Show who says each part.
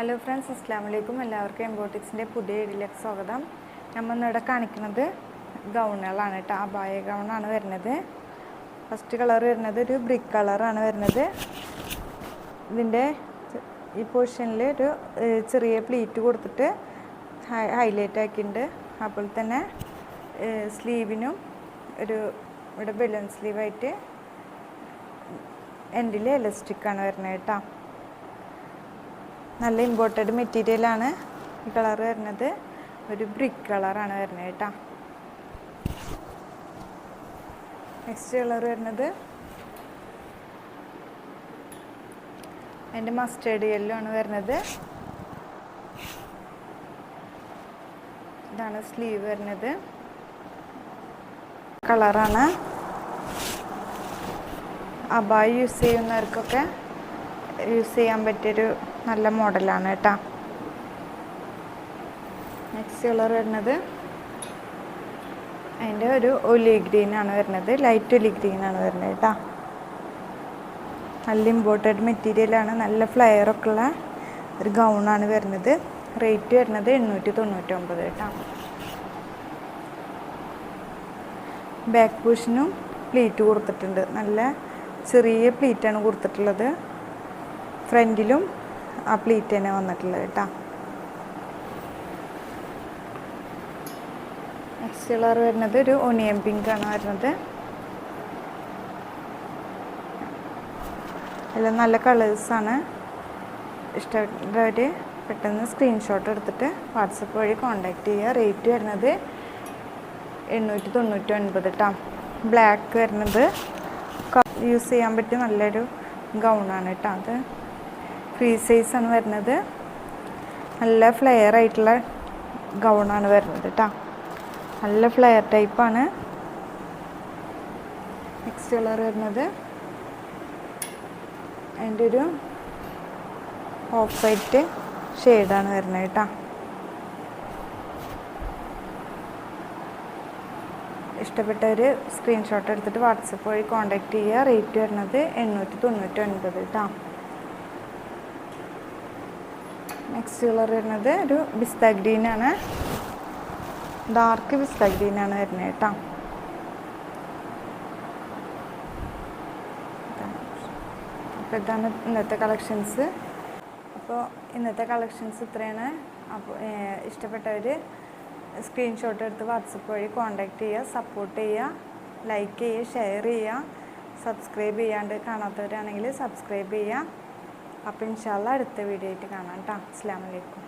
Speaker 1: Hello friends, അസ്സലാമലൈക്കും. എല്ലാവർക്കും എംബോട്ടിക്സിൻ്റെ പുതിയ വീഡിയോയിലേക്ക് സ്വാഗതം. നമ്മൾ ഇന്നിവിടെ കാണിക്കുന്നത് ഗൗണുകളാണ് കേട്ടോ. അബായ ഗൗണാണ് വരുന്നത്. ഫസ്റ്റ് കളർ വരുന്നത് ഒരു ബ്രിക്ക് കളറാണ് വരുന്നത്. ഇതിൻ്റെ ഈ പൊസിഷനിൽ ഒരു ചെറിയ പ്ലീറ്റ് കൊടുത്തിട്ട് ഹൈലൈറ്റ് ആക്കിയിട്ടുണ്ട്. അപ്പോൾ തന്നെ സ്ലീവിനും ഒരു ഇവിടെ ബലൂൺ സ്ലീവായിട്ട് എൻഡിൽ എലാസ്റ്റിക്കാണ് വരുന്നത് കേട്ടോ. നല്ല ഇമ്പോർട്ടഡ് മെറ്റീരിയലാണ്. ഈ കളർ വരുന്നത് ഒരു ബ്രിക്ക് കളറാണ് വരുന്നത് കേട്ടോ. നെക്സ്റ്റ് കളർ വരുന്നത് അതിൻ്റെ മസ്റ്റേർഡ് യെല്ലോ ആണ് വരുന്നത്. ഇതാണ് സ്ലീവ് വരുന്നത്. കളറാണ്. അബായ യൂസ് ചെയ്യുന്നവർക്കൊക്കെ യൂസ് ചെയ്യാൻ പറ്റിയൊരു നല്ല മോഡലാണ് കേട്ടോ. നെക്സ്റ്റ് കളർ വരുന്നത് അതിൻ്റെ ഒരു ഒലി ഗ്രീനാണ് വരുന്നത്. ലൈറ്റ് ഒലി ഗ്രീനാണ് വരുന്നത് കേട്ടോ. നല്ല ഇമ്പോർട്ടഡ് മെറ്റീരിയലാണ്. നല്ല ഫ്ലെയറൊക്കെ ഉള്ള ഒരു ഗൗണാണ് വരുന്നത്. റേറ്റ് വരുന്നത് 899 കേട്ടോ. ബാക്ക് പുഷിനും പ്ലീറ്റ് കൊടുത്തിട്ടുണ്ട്. നല്ല ചെറിയ പ്ലീറ്റാണ് കൊടുത്തിട്ടുള്ളത്. ഫ്രണ്ടിലും ആ പ്ലീറ്റ് തന്നെ വന്നിട്ടുള്ളത് കേട്ടോ. നെക്സ്റ്റ് കളർ വരുന്നത് ഒരു ഒനിയൻ പിങ്ക് ആണ് വരുന്നത്. എല്ലാം നല്ല കളേഴ്സാണ്. ഇഷ്ടപ്പെട്ടവർ പെട്ടെന്ന് സ്ക്രീൻഷോട്ട് എടുത്തിട്ട് വാട്സപ്പ് വഴി കോണ്ടാക്ട് ചെയ്യുക. റേറ്റ് വരുന്നത് 899 കേട്ടോ. ബ്ലാക്ക് വരുന്നത് യൂസ് ചെയ്യാൻ പറ്റിയ നല്ലൊരു ഗൗണാണ് കേട്ടോ. അത് ഫ്രീ സൈസാണ് വരുന്നത്. നല്ല ഫ്ലെയർ ആയിട്ടുള്ള ഗൗണാണ് വരുന്നത് കേട്ടോ. നല്ല ഫ്ലെയർ ടൈപ്പാണ്. നെക്സ്റ്റ് കളർ വരുന്നത് അതിൻ്റെ ഒരു ഓഫ് വൈറ്റ് ഷെയ്ഡാണ് വരുന്നത് കേട്ടോ. ഇഷ്ടപ്പെട്ടവർ സ്ക്രീൻഷോട്ട് എടുത്തിട്ട് വാട്സപ്പ് വഴി കോണ്ടാക്ട് ചെയ്യുക. റേറ്റ് വരുന്നത് 899 കേട്ടോ. നെക്സ്റ്റ് കളർ വരുന്നത് ഒരു പിസ്ത ഗ്രീനാണ്. ഡാർക്ക് പിസ്ത ഗ്രീനാണ് വരുന്നത് കേട്ടോ. അപ്പോൾ ഇതാണ് ഇന്നത്തെ കളക്ഷൻസ്. അപ്പോൾ ഇന്നത്തെ കളക്ഷൻസ് ഇത്രയാണ്. അപ്പോൾ ഇഷ്ടപ്പെട്ടവർ സ്ക്രീൻഷോട്ട് എടുത്ത് വാട്സപ്പ് വഴി കോണ്ടാക്ട് ചെയ്യുക. സപ്പോർട്ട് ചെയ്യുക, ലൈക്ക് ചെയ്യുക, ഷെയർ ചെയ്യുക. സബ്സ്ക്രൈബ് ചെയ്യാണ്ട് കാണാത്തവരാണെങ്കിൽ സബ്സ്ക്രൈബ് ചെയ്യുക. അപ്പോൾ ഇൻഷാ അല്ലാഹ് അടുത്ത വീഡിയോ ആയിട്ട് കാണാം കേട്ടോ. അസ്സലാമു അലൈക്കും.